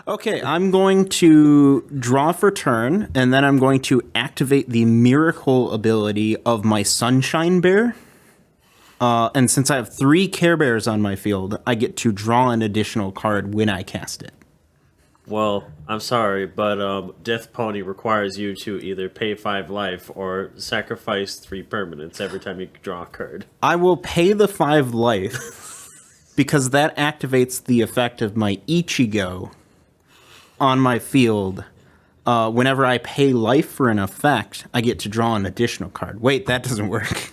Okay, I'm going to draw for turn, and then I'm going to activate the miracle ability of my Sunshine Bear. And since I have 3 Care Bears on my field, I get to draw an additional card when I cast it. Well, I'm sorry, but Death Pony requires you to either pay 5 life or sacrifice 3 permanents every time you draw a card. I will pay the 5 life because that activates the effect of my Ichigo on my field. Whenever I pay life for an effect, I get to draw an additional card. Wait, that doesn't work.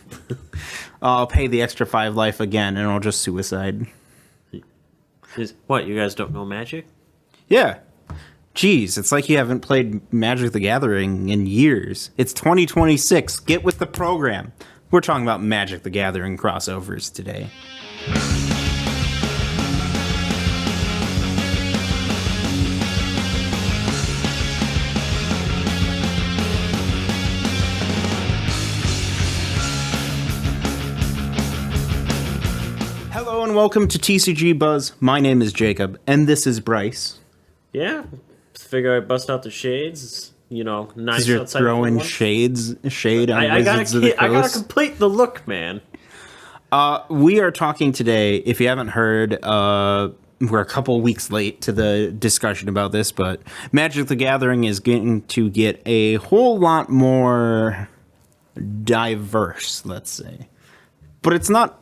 I'll pay the extra 5 life again, and I'll just suicide. What, you guys don't know Magic? Yeah. Jeez, it's like you haven't played Magic the Gathering in years. It's 2026. Get with the program. We're talking about Magic the Gathering crossovers today. Hello and welcome to TCG Buzz. My name is Jacob, and this is Bryce. Yeah, figure I'd bust out the shades. You know, nice You're outside. throwing shade on Wizards of the Coast. I gotta complete the look, man. We are talking today, if you haven't heard, we're a couple weeks late to the discussion about this, but Magic the Gathering is going to get a whole lot more diverse, let's say. But it's not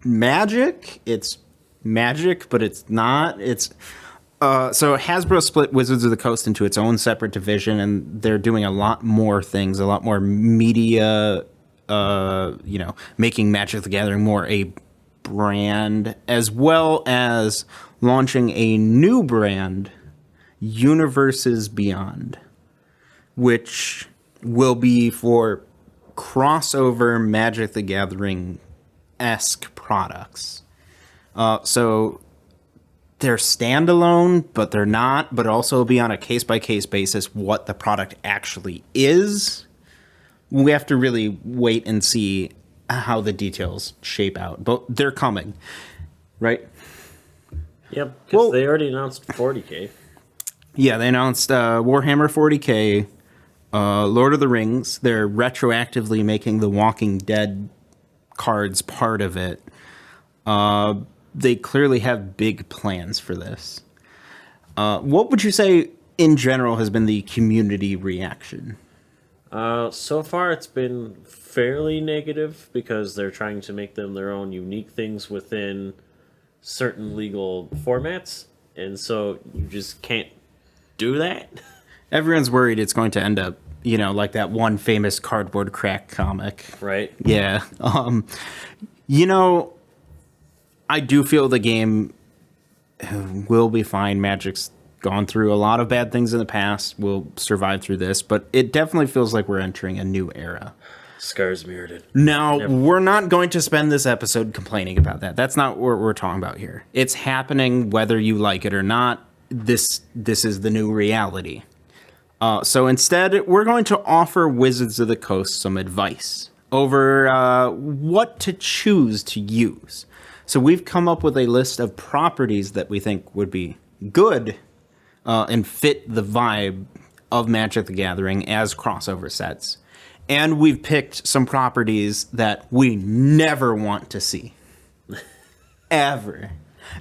Magic. It's Magic, but it's not. It's so Hasbro split Wizards of the Coast into its own separate division, and they're doing a lot more things, a lot more media, making Magic the Gathering more a brand, as well as launching a new brand, Universes Beyond, which will be for crossover Magic the Gathering-esque products. So they're standalone, but they're not, but also be on a case-by-case basis what the product actually is. We have to really wait and see how the details shape out, but they're coming, right? Yep, because they already announced 40K. Yeah, they announced Warhammer 40K, Lord of the Rings. They're retroactively making the Walking Dead cards part of it. They clearly have big plans for this. What would you say, in general, has been the community reaction? So far, it's been fairly negative because they're trying to make them their own unique things within certain legal formats, and so you just can't do that. Everyone's worried it's going to end up, like that one famous cardboard crack comic. Right. Yeah. I do feel the game will be fine. Magic's gone through a lot of bad things in the past. We'll survive through this, but it definitely feels like we're entering a new era. Scares me, it. Now, we're not going to spend this episode complaining about that. That's not what we're talking about here. It's happening whether you like it or not. This is the new reality. So instead, we're going to offer Wizards of the Coast some advice over what to choose to use. So we've come up with a list of properties that we think would be good and fit the vibe of Magic the Gathering as crossover sets. And we've picked some properties that we never want to see. Ever.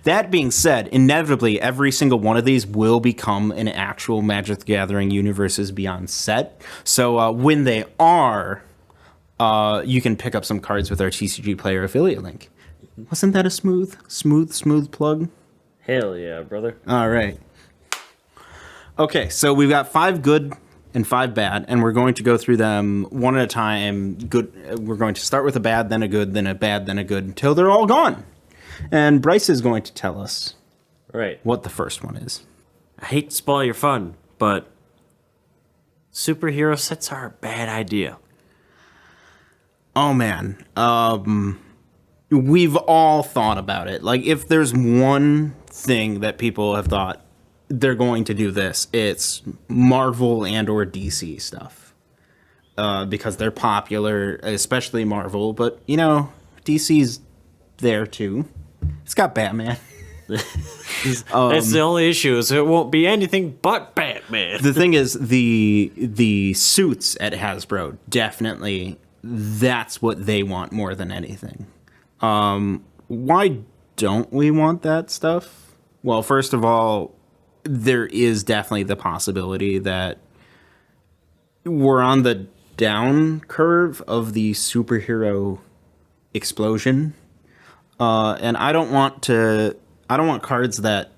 That being said, inevitably, every single one of these will become an actual Magic the Gathering Universes Beyond set. So when they are, you can pick up some cards with our TCG Player affiliate link. Wasn't that a smooth plug? Hell yeah, brother. All right. Okay, so we've got 5 good and 5 bad, and we're going to go through them one at a time. Good. We're going to start with a bad, then a good, then a bad, then a good, until they're all gone. And Bryce is going to tell us what the first one is. I hate to spoil your fun, but superhero sets are a bad idea. Oh, man. We've all thought about it. Like, if there's one thing that people have thought they're going to do this, it's Marvel and or DC stuff. Because they're popular, especially Marvel. But, DC's there, too. It's got Batman. That's the only issue, is it won't be anything but Batman. The thing is, the suits at Hasbro, definitely, that's what they want more than anything. Why don't we want that stuff? Well, first of all, there is definitely the possibility that we're on the down curve of the superhero explosion. And I don't want cards that,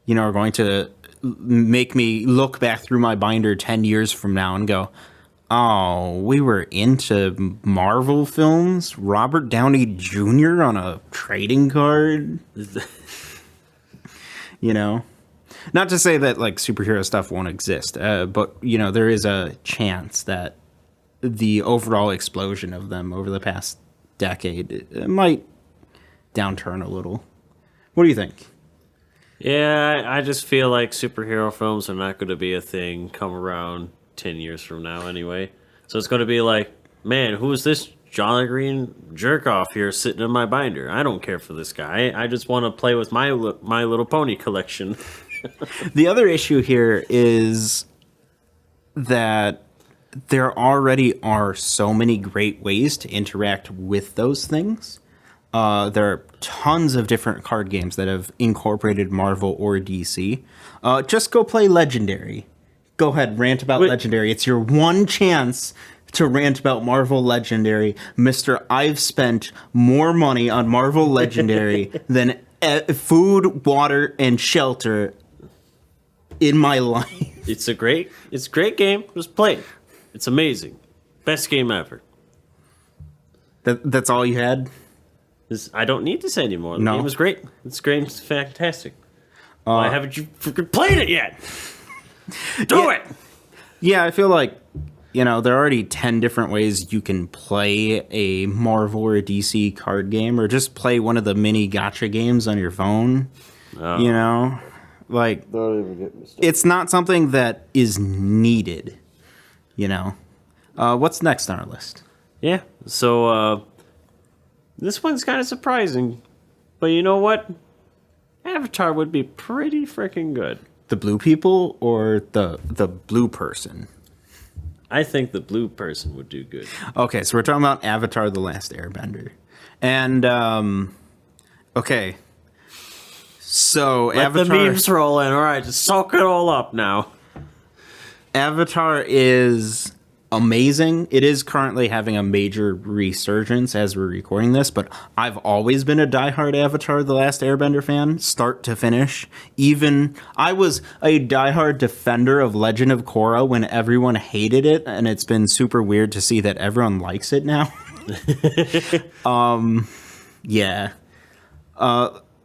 are going to make me look back through my binder 10 years from now and go, oh, we were into Marvel films? Robert Downey Jr. on a trading card? Not to say that, like, superhero stuff won't exist, but, there is a chance that the overall explosion of them over the past decade it might downturn a little. What do you think? Yeah, I just feel like superhero films are not going to be a thing come around 10 years from now anyway. So it's going to be like, man, who is this Jolly Green jerk-off here sitting in my binder? I don't care for this guy. I just want to play with my Little Pony collection. The other issue here is that there already are so many great ways to interact with those things. There are tons of different card games that have incorporated Marvel or DC. Just go play Legendary. Go ahead, rant about Legendary. It's your one chance to rant about Marvel Legendary. Mr. I've spent more money on Marvel Legendary than food, water, and shelter in my life. It's a great game. Just play it. It's amazing. Best game ever. That's all you had? I don't need to say anymore. The No. game was great. It's great. It's fantastic. Why haven't you freaking played it yet? Do it! Yeah, I feel like, there are already 10 different ways you can play a Marvel or a DC card game, or just play one of the mini gacha games on your phone. Like, Don't even get me started. it's not something that is needed, What's next on our list? Yeah. So, this one's kind of surprising. But you know what? Avatar would be pretty freaking good. The blue people or the blue person? I think the blue person would do good. Okay, so we're talking about Avatar: The Last Airbender. And, okay. So, Let Avatar... the memes roll in. All right, just soak it all up now. Avatar is amazing. It is currently having a major resurgence as we're recording this, but I've always been a diehard Avatar: The Last Airbender fan, start to finish. Even I was a diehard defender of Legend of Korra when everyone hated it, and it's been super weird to see that everyone likes it now. Yeah.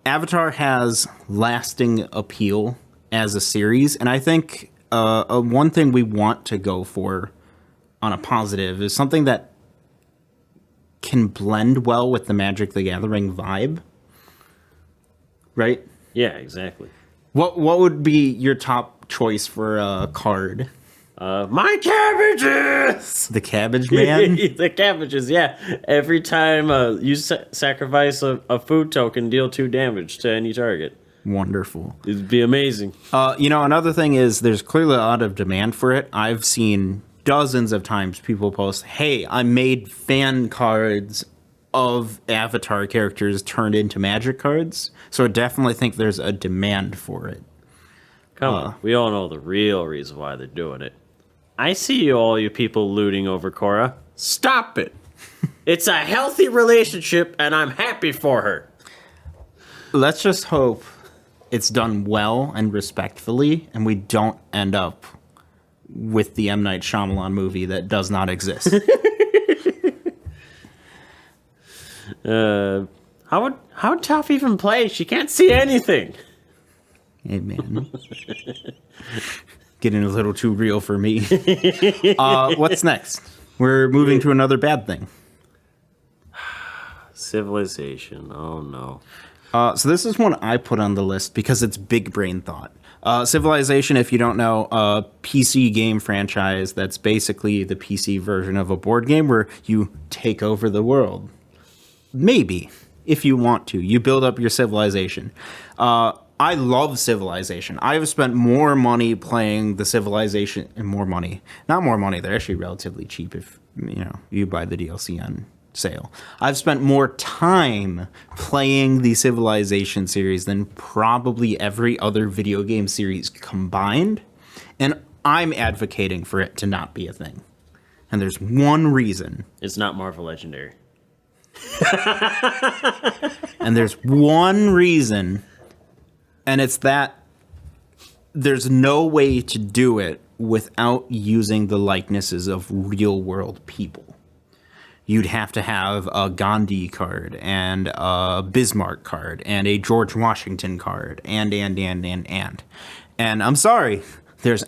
Avatar has lasting appeal as a series, and I think one thing we want to go for on a positive is something that can blend well with the Magic the Gathering vibe, right? Yeah, exactly. What would be your top choice for a card? My cabbages! The Cabbage Man? The cabbages, yeah. Every time you sacrifice a food token, deal 2 damage to any target. Wonderful. It'd be amazing. Another thing is there's clearly a lot of demand for it. I've seen dozens of times people post, hey, I made fan cards of Avatar characters turned into Magic cards. So I definitely think there's a demand for it. Come on. We all know the real reason why they're doing it. I see all you people looting over Korra. Stop it. It's a healthy relationship, and I'm happy for her. Let's just hope it's done well and respectfully, and we don't end up with the M. Night Shyamalan movie that does not exist. How would Toph even play? She can't see anything. Hey, man. Getting a little too real for me. What's next? We're moving to another bad thing. Civilization. Oh, no. So this is one I put on the list because it's big brain thought. Civilization, if you don't know, a PC game franchise that's basically the PC version of a board game where you take over the world. Maybe. if you want to. You build up your civilization. I love Civilization. I have spent more money playing the Civilization, and not more money. They're actually relatively cheap if you buy the DLC on sale. I've spent more time playing the Civilization series than probably every other video game series combined, and I'm advocating for it to not be a thing. And there's one reason. It's not Marvel Legendary. And there's one reason, and it's that there's no way to do it without using the likenesses of real world people. You'd have to have a Gandhi card and a Bismarck card and a George Washington card and. And I'm sorry, there's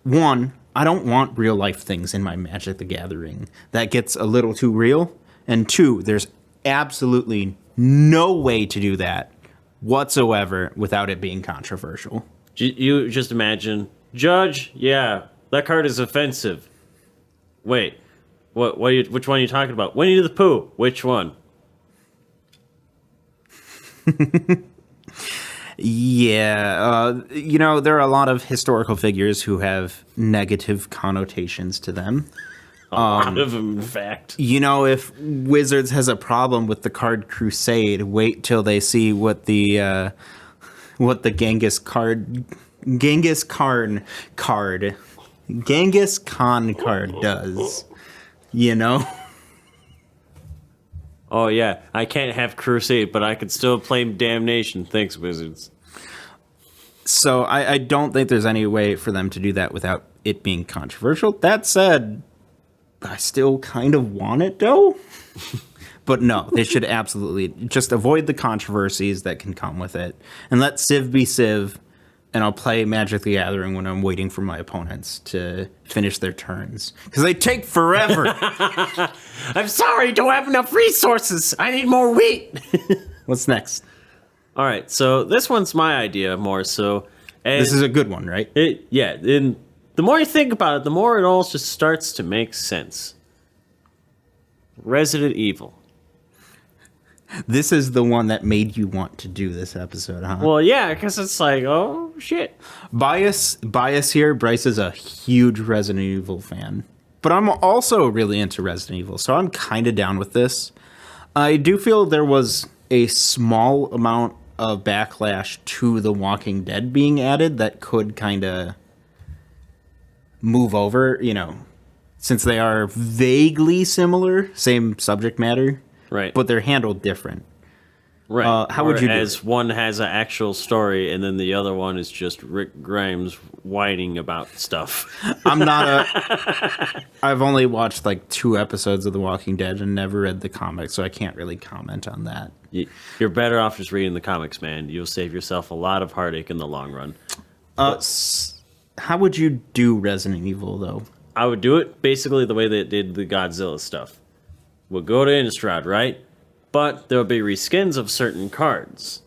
one, I don't want real life things in my Magic the Gathering. That gets a little too real. And two, there's absolutely no way to do that whatsoever without it being controversial. You just imagine, Judge, yeah, that card is offensive. Wait, which one are you talking about? Winnie the Pooh, which one? Yeah, there are a lot of historical figures who have negative connotations to them. A lot of them, in fact. If Wizards has a problem with the card Crusade, wait till they see what the Genghis Khan card does. Oh yeah, I can't have Crusade, but I could still play Damnation. Thanks, Wizards. So I don't think there's any way for them to do that without it being controversial. That said, I still kind of want it, though. But no, they should absolutely just avoid the controversies that can come with it. And let Civ be Civ, and I'll play Magic the Gathering when I'm waiting for my opponents to finish their turns. Because they take forever. I'm sorry, don't have enough resources. I need more wheat. What's next? All right, so this one's my idea more so. This is a good one, right? And the more you think about it, the more it all just starts to make sense. Resident Evil. This is the one that made you want to do this episode, huh? Well, yeah, because it's like, oh, shit. Bias here. Bryce is a huge Resident Evil fan. But I'm also really into Resident Evil, so I'm kind of down with this. I do feel there was a small amount of backlash to The Walking Dead being added that could kind of move over, since they are vaguely similar, same subject matter. Right. But they're handled different. Right. How would you do as it? one has an actual story, and then the other one is just Rick Grimes whining about stuff. I've only watched like 2 episodes of The Walking Dead and never read the comics, so I can't really comment on that. You're better off just reading the comics, man. You'll save yourself a lot of heartache in the long run. How would you do Resident Evil, though? I would do it basically the way they did the Godzilla stuff. We'll go to Innistrad, right? But there'll be reskins of certain cards.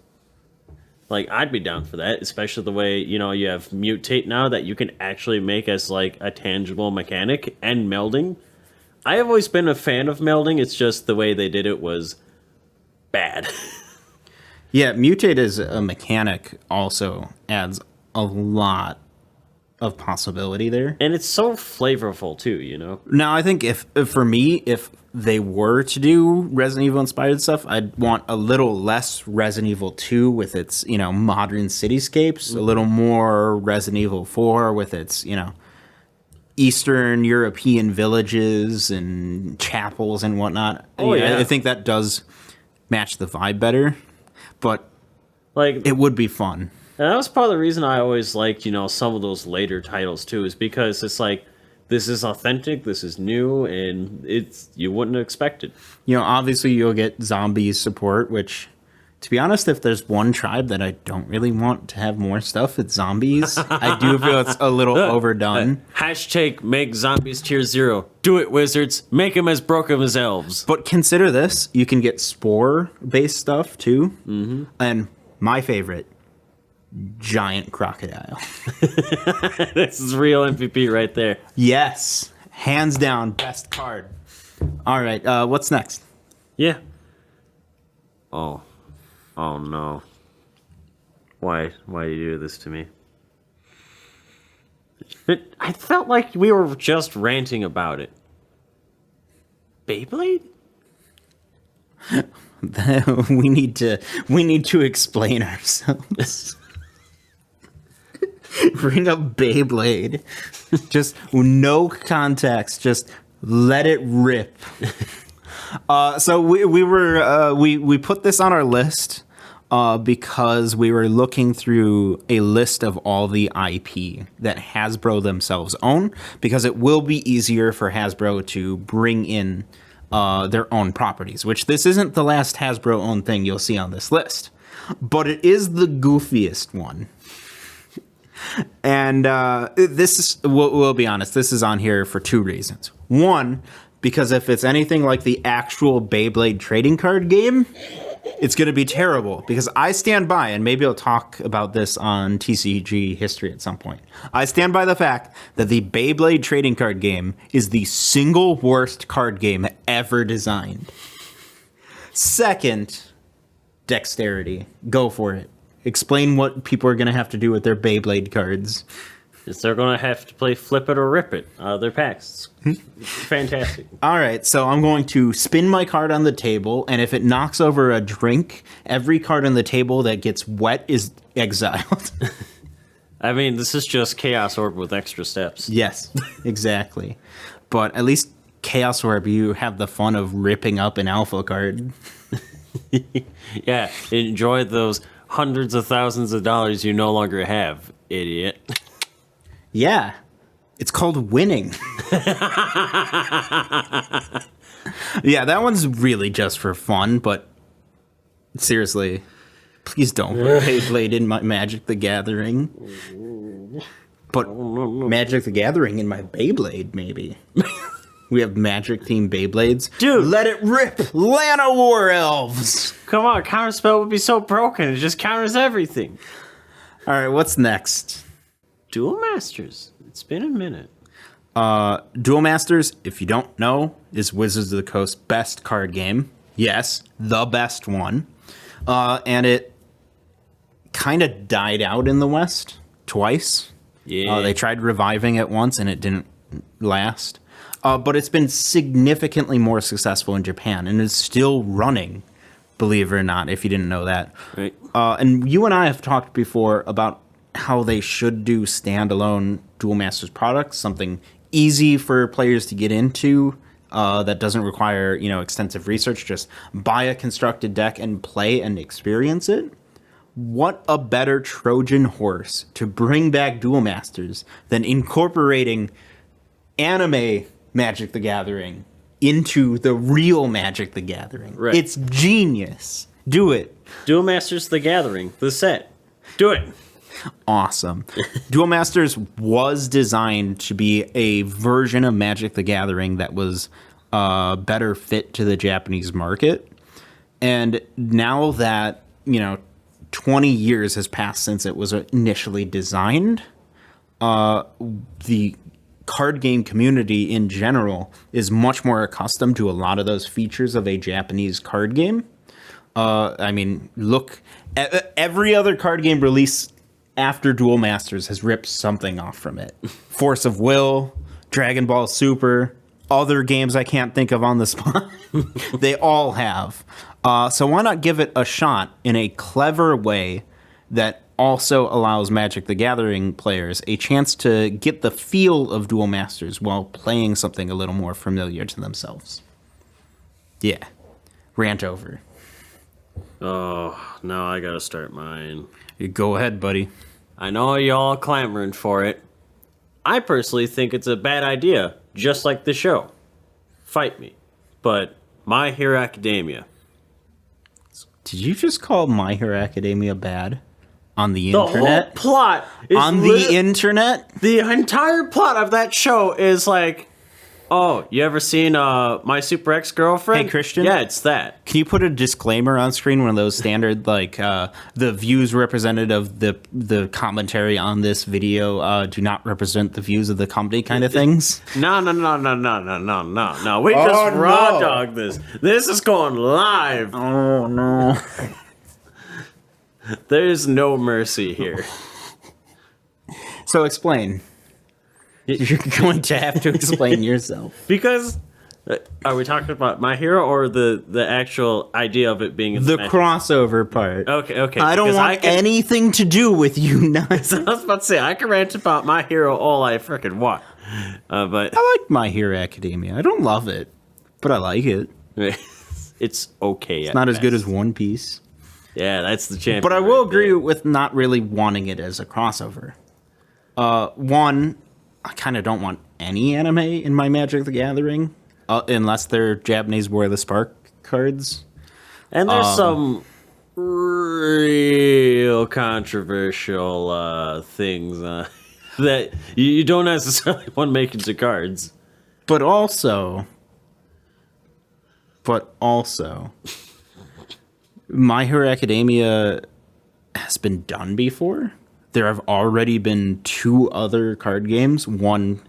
Like, I'd be down for that, especially the way, you have Mutate now that you can actually make as, like, a tangible mechanic, and melding. I have always been a fan of melding, it's just the way they did it was bad. Yeah, Mutate as a mechanic also adds a lot of possibility there. And it's so flavorful, too, Now, I think if they were to do Resident Evil inspired stuff, I'd want a little less Resident Evil 2 with its, modern cityscapes, a little more Resident Evil 4 with its, Eastern European villages and chapels and whatnot. Oh, yeah. I think that does match the vibe better, but like it would be fun. And that was part of the reason I always liked, some of those later titles too, is because it's like, this is authentic, this is new, and you wouldn't expect it. Obviously you'll get zombies support, which, to be honest, if there's one tribe that I don't really want to have more stuff, it's zombies. I do feel it's a little overdone. Hashtag make zombies tier 0. Do it, Wizards. Make them as broken as elves. But consider this. You can get spore-based stuff, too. Mm-hmm. And my favorite, giant crocodile. This is real MVP right there. Yes. Hands down, best card. All right, what's next? Yeah. Oh. Oh no. Why do you do this to me? I felt like we were just ranting about it. Beyblade? we need to explain ourselves. Bring up Beyblade. Just no context. Just let it rip. So we put this on our list because we were looking through a list of all the IP that Hasbro themselves own, because it will be easier for Hasbro to bring in their own properties, which this isn't the last Hasbro-owned thing you'll see on this list, but it is the goofiest one. And this is, we'll be honest, this is on here for two reasons. One, because if it's anything like the actual Beyblade trading card game, it's going to be terrible, because I stand by, and maybe I'll talk about this on TCG history at some point. I stand by the fact that the Beyblade trading card game is the single worst card game ever designed. Second, dexterity. Go for it. Explain what people are going to have to do with their Beyblade cards. Is they're going to have to play Flip It or Rip It out of their packs. It's fantastic. All right, so I'm going to spin my card on the table, and if it knocks over a drink, every card on the table that gets wet is exiled. I mean, this is just Chaos Orb with extra steps. Yes, exactly. But at least Chaos Orb, you have the fun of ripping up an alpha card. Yeah, enjoy those hundreds of thousands of dollars you no longer have, idiot. Yeah, it's called winning. Yeah, that one's really just for fun, but seriously, please don't put Beyblade in my Magic the Gathering. But Magic the Gathering in my Beyblade, maybe. We have Magic-themed Beyblades. Dude! Let it rip! Lana War Elves! Come on, Counterspell would be so broken. It just counters everything. All right, what's next? Duel Masters. It's been a minute. Duel Masters, if you don't know, is Wizards of the Coast's best card game. Yes, the best one. And it kind of died out in the West twice. Yeah. They tried reviving it once, and it didn't last. But it's been significantly more successful in Japan, and it's still running, believe it or not, if you didn't know that. Right. And you and I have talked before about how they should do standalone Duel Masters products, something easy for players to get into that doesn't require, extensive research. Just buy a constructed deck and play and experience it. What a better Trojan horse to bring back Duel Masters than incorporating anime Magic the Gathering into the real Magic the Gathering. Right. It's genius. Do it. Duel Masters The Gathering, the set. Do it. Awesome. Duel Masters was designed to be a version of Magic the Gathering that was better fit to the Japanese market. And now that, 20 years has passed since it was initially designed, the card game community in general is much more accustomed to a lot of those features of a Japanese card game. Look, every other card game release after Duel Masters has ripped something off from it. Force of Will, Dragon Ball Super, other games I can't think of on the spot. They all have. So why not give it a shot in a clever way that also allows Magic the Gathering players a chance to get the feel of Duel Masters while playing something a little more familiar to themselves. Yeah. Rant over. Oh, now I gotta start mine. Go ahead, buddy. I know y'all clamoring for it. I personally think it's a bad idea, just like the show. Fight me. But My Hero Academia. Did you just call My Hero Academia bad? On the The internet? whole plot is On the internet? The entire plot of that show is like, Oh, you ever seen My Super Ex-Girlfriend? Hey, Christian? Yeah, it's that. Can you put a disclaimer on screen, one of those standard, like, the views represented of the commentary on this video do not represent the views of the company kind of things? No. We just raw dog this. This is going live. Oh, no. There's no mercy here. So explain. You're going to have to explain yourself. Because, are we talking about My Hero or the actual idea of it being in The Magic? crossover part. Okay. I don't want anything to do with you now. I was about to say, I can rant about My Hero all I freaking want. But I like My Hero Academia. I don't love it, but I like it. it's okay. It's not as good as One Piece. Yeah, that's the champion. But I will agree with not really wanting it as a crossover. One, I kind of don't want any anime in my Magic the Gathering, unless they're Japanese War of the Spark cards. And there's some real controversial things that you don't necessarily want to make into cards. But also, My Hero Academia has been done before. There have already been 2 other card games, one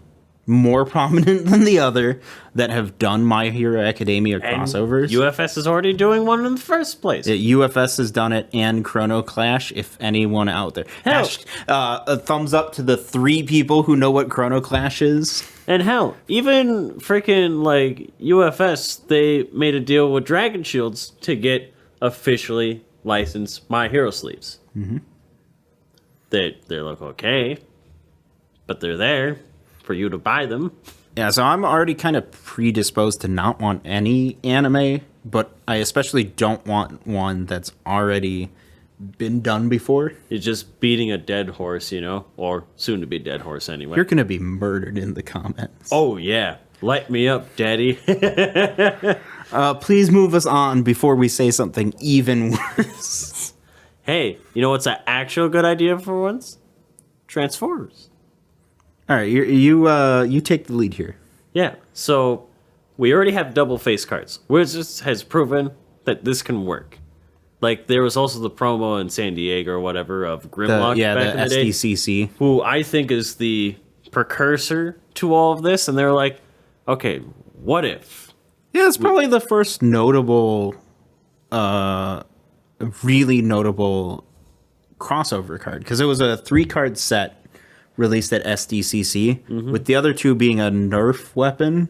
more prominent than the other, that have done My Hero Academia crossovers. UFS is already doing one in the first place. UFS has done it, and Chrono Clash, if anyone out there. Hell. A thumbs up to the 3 people who know what Chrono Clash is. And hell, even freaking like UFS, they made a deal with Dragon Shields to get officially licensed My Hero sleeves. Mm-hmm. They look okay, but they're there for you to buy them. Yeah, so I'm already kind of predisposed to not want any anime, but I especially don't want one that's already been done before. It's just beating a dead horse, or soon to be dead horse anyway. You're going to be murdered in the comments. Oh, yeah. Light me up, daddy. Please move us on before we say something even worse. Hey, you know what's an actual good idea for once? Transformers. All right, you take the lead here. Yeah, so we already have double face cards. Wizards has proven that this can work. Like, there was also the promo in San Diego or whatever of Grimlock back in the day, SDCC. who I think is the precursor to all of this. And they're like, okay, what if? Yeah, it's probably the first notable, really notable crossover card, because it was a 3-card set released at SDCC, with the other 2 being a Nerf weapon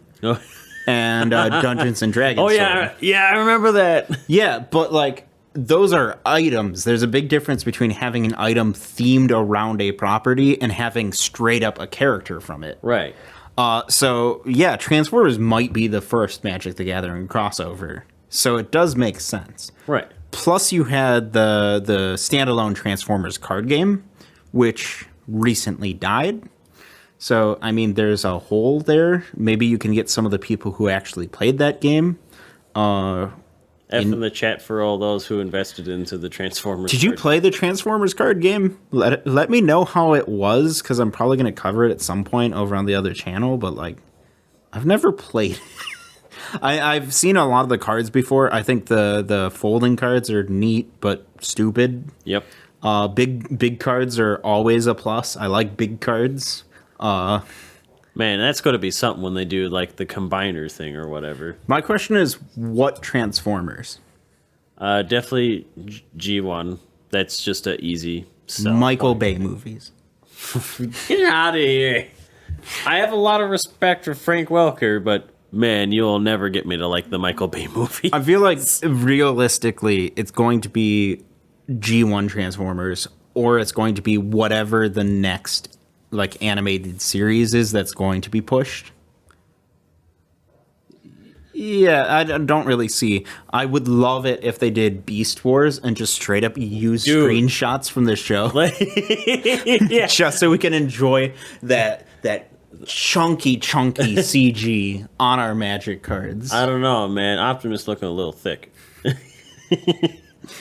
and Dungeons and Dragons. Oh, yeah, sword. yeah, I remember that. Yeah, but like, those are items. There's a big difference between having an item themed around a property and having straight up a character from it. Right. So yeah, Transformers might be the first Magic the Gathering crossover. So it does make sense. Right. Plus you had the standalone Transformers card game, which recently died. So, I mean, there's a hole there. Maybe you can get some of the people who actually played that game. In the chat for all those who invested into the Transformers. Did you play the Transformers card game? Let me know how it was, because I'm probably going to cover it at some point over on the other channel, but like, I've never played it. I've seen a lot of the cards before. I think the folding cards are neat but stupid. Yep. Big cards are always a plus. I like big cards. Man, that's going to be something when they do like the combiner thing or whatever. My question is, what Transformers? Definitely G1. That's just an easy sell. Michael Bay movies. Get out of here. I have a lot of respect for Frank Welker, but man, you'll never get me to like the Michael Bay movie. I feel like realistically, it's going to be G1 Transformers, or it's going to be whatever the next like animated series is that's going to be pushed. Yeah, I don't really see. I would love it if they did Beast Wars and just straight up use screenshots from the show. Yeah. Just so we can enjoy that chunky CG on our Magic cards. I don't know, man. Optimus looking a little thick.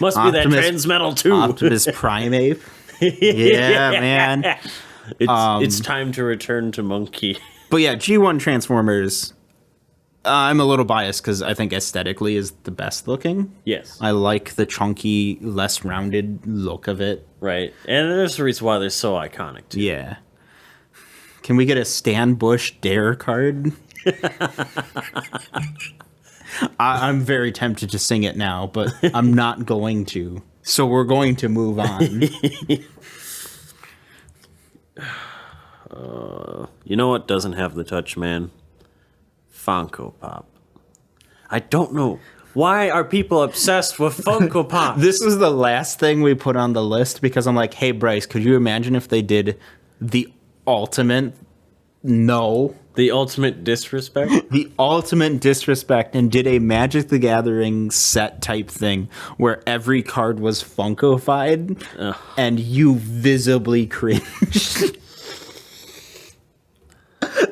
Must be that Transmetal too. Optimus Prime Ape. Yeah, man. It's time to return to Monkey. But yeah, G1 Transformers, I'm a little biased because I think aesthetically is the best looking. Yes. I like the chunky, less rounded look of it. Right. And there's a reason why they're so iconic, too. Yeah. Can we get a Stan Bush Dare card? I'm very tempted to sing it now, but I'm not going to. So we're going to move on. You know what doesn't have the touch, man? Funko Pop. I don't know. Why are people obsessed with Funko Pop? This was the last thing we put on the list because I'm like, hey, Bryce, could you imagine if they did the ultimate The ultimate disrespect? the ultimate disrespect and did a Magic the Gathering set type thing where every card was Funko-fied and you visibly cringed.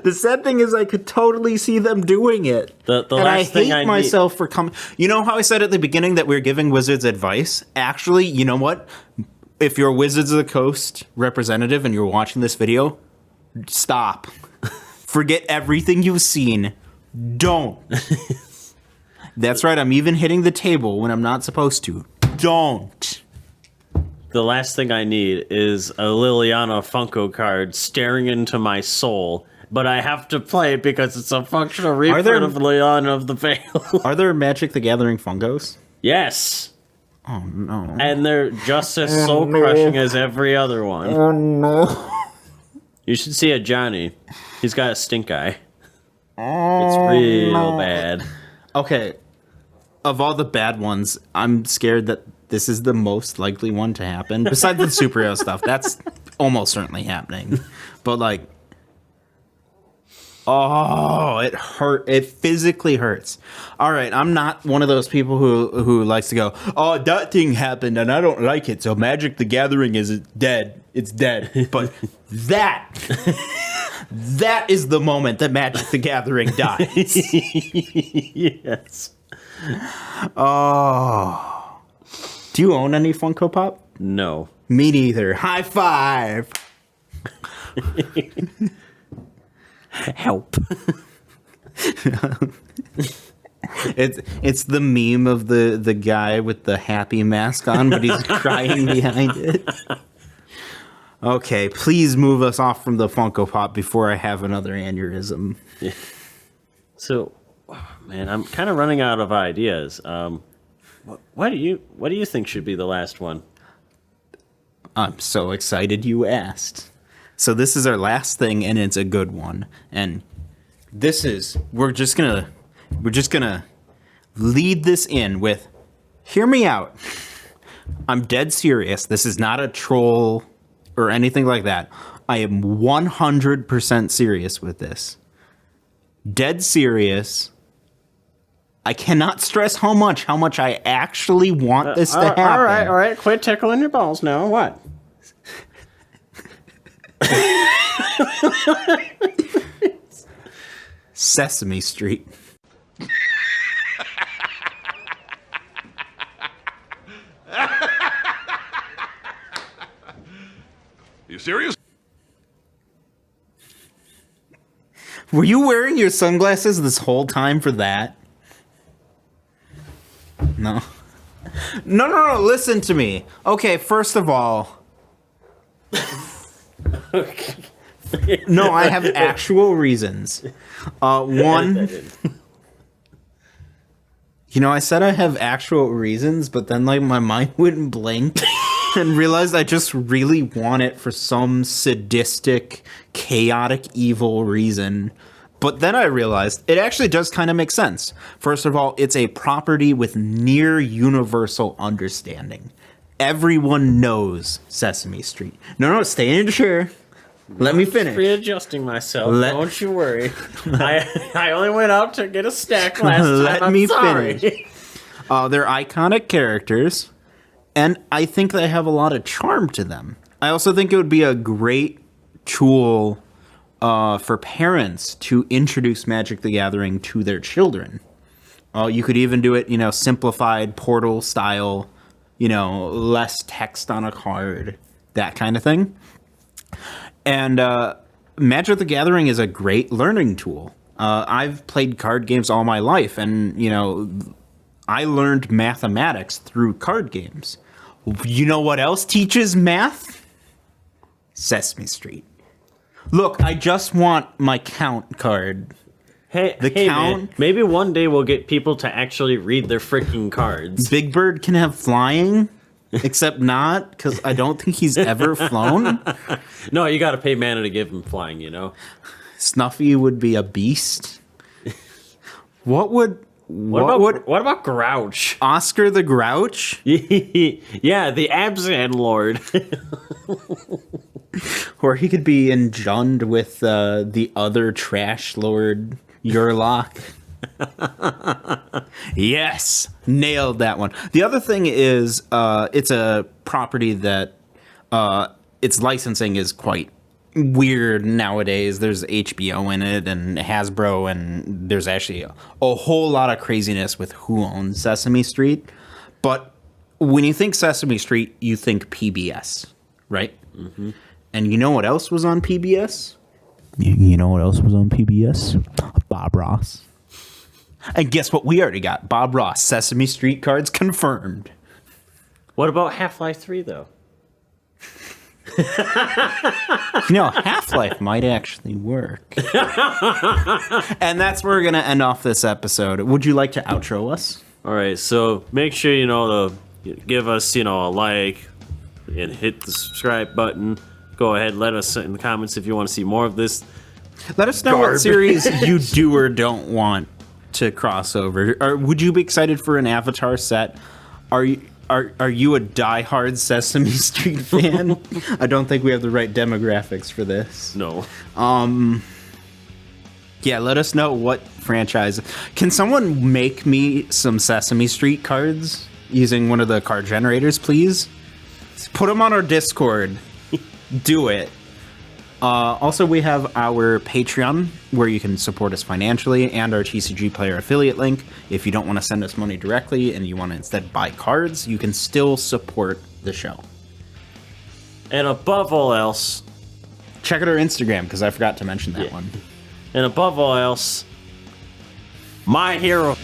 The sad thing is I could totally see them doing it. The and last I thing hate I myself for coming. You know how I said at the beginning that we're giving Wizards advice? Actually, you know what? If you're Wizards of the Coast representative and you're watching this video, stop. Forget everything you've seen. Don't. That's right. I'm even hitting the table when I'm not supposed to. Don't. The last thing I need is a Liliana Funko card staring into my soul, but I have to play it because it's a functional reprint of Liliana of the Veil. Are there Magic the Gathering Funkos? Yes. Oh, no. And they're just as soul-crushing as every other one. Oh, no. You should see a Johnny. He's got a stink eye. It's real bad. Okay. Of all the bad ones, I'm scared that this is the most likely one to happen. Besides the superhero stuff, that's almost certainly happening. But like, oh, it hurt. It physically hurts. All right, I'm not one of those people who likes to go, oh, that thing happened and I don't like it, so Magic the Gathering is dead. It's dead. But that is the moment that Magic the Gathering dies. Yes. Oh. Do you own any Funko Pop? No. Me neither. High five. Help. It's the meme of the guy with the happy mask on, but he's crying behind it. Okay, please move us off from the Funko Pop before I have another aneurysm. Yeah. So, man, I'm kind of running out of ideas. What do you think should be the last one? I'm so excited you asked. So this is our last thing, and it's a good one. And we're just gonna lead this in with, hear me out. I'm dead serious. This is not a troll or anything like that. I am 100% serious with this. Dead serious. I cannot stress how much I actually want this to happen. All right. Quit tickling your balls now. What? Sesame Street. You serious? Were you wearing your sunglasses this whole time for that? No. No, listen to me. Okay, first of all. No, I have actual reasons. One, you know, I said I have actual reasons, but then like my mind wouldn't blink and realized I just really want it for some sadistic, chaotic, evil reason. But then I realized it actually does kind of make sense. First of all, it's a property with near universal understanding. Everyone knows Sesame Street. No, stay in your chair. Let me finish. Readjusting myself. Don't you worry. I only went out to get a snack last time. Let me finish. They're iconic characters, and I think they have a lot of charm to them. I also think it would be a great tool for parents to introduce Magic the Gathering to their children. You could even do it, simplified portal style, less text on a card, that kind of thing. And Magic the Gathering is a great learning tool. I've played card games all my life, and I learned mathematics through card games. You know what else teaches math? Sesame Street. Look, I just want my count card. Hey, count. Man, maybe one day we'll get people to actually read their freaking cards. Big Bird can have flying, except not, because I don't think he's ever flown. No, you got to pay mana to give him flying, Snuffy would be a beast. What about Grouch? Oscar the Grouch? Yeah, the Abzan Lord. Or he could be enjoined with the other trash lord, Yurlock. Yes, nailed that one. The other thing is it's a property that its licensing is quite weird nowadays. There's HBO in it and Hasbro, and there's actually a whole lot of craziness with who owns Sesame Street. But when you think Sesame Street, you think PBS, right? Mm-hmm. And you know what else was on PBS? You know what else was on PBS? Bob Ross. And guess what we already got? Bob Ross, Sesame Street cards confirmed. What about Half-Life 3, though? Half-Life might actually work. And that's where we're going to end off this episode. Would you like to outro us? All right, so make sure, to give us, a like and hit the subscribe button. Go ahead, let us in the comments if you want to see more of this. Let us know what series you do or don't want to cross over. Or would you be excited for an Avatar set? Are you a diehard Sesame Street fan? I don't think we have the right demographics for this. No. Yeah, let us know what franchise. Can someone make me some Sesame Street cards using one of the card generators, please? Put them on our Discord. Do it. Also, we have our Patreon, where you can support us financially, and our TCG Player affiliate link. If you don't want to send us money directly and you want to instead buy cards, you can still support the show. And above all else... check out our Instagram, because I forgot to mention that one. And above all else, my hero...